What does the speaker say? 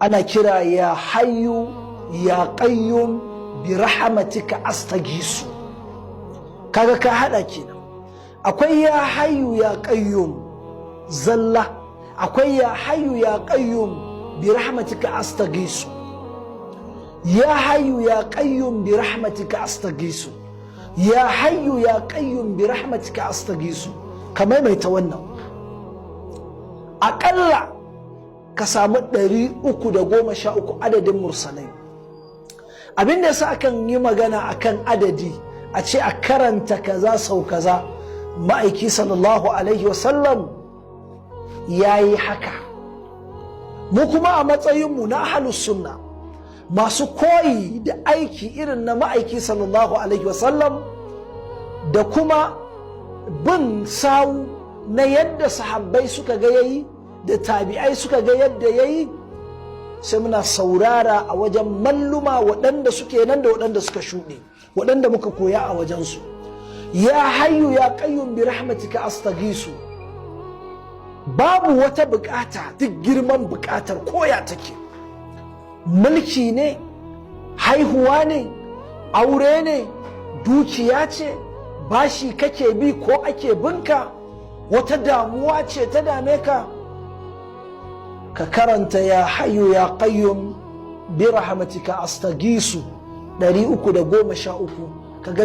ana kira ya hayyu ya qayyum bi rahmatika astaghisu. Kaga ka hada kenan, akwai ya hayyu ya qayyum zalla, akwai ya hayyu ya qayyum bi rahmatika astaghisu. Ya hayyu ya qayyum bi rahmatika astaghisu, ya hayyu ya qayyum bi rahmatika astaghisu. Ka maimaita wannan aƙalla ka samu 313 adadin mursalai. Abin da yasa akan yi magana akan adadi, a ce a karanta kaza sau kaza, ma'aiki sallallahu alaihi wasallam ya yi haka. Mu kuma a matsayinmu na ahlus sunna, masu koyi da aiki irin na ma'aiki sallallahu alaihi wasallam, da kuma bin sawu na yadda sahabbai suka ga yayi da tabi'ai suka ga yadda yayi, sai muna saurara a wajen malluma waɗanda suke nan da waɗanda suka shuɗe, waɗanda muka koya a wajensu. Ya hayyu ya qayyum bi rahmatika astaghisu. Babu wata bukata, duk girman bukatar koya take, mulki ne, haihuwa ne, aure ne, dukiya ce, bashi kake bi ko ake binka, wata damuwa ce ta dame ka, ka karanta ya hayyu ya qayyum bi rahmatika astaghisu 313 kaga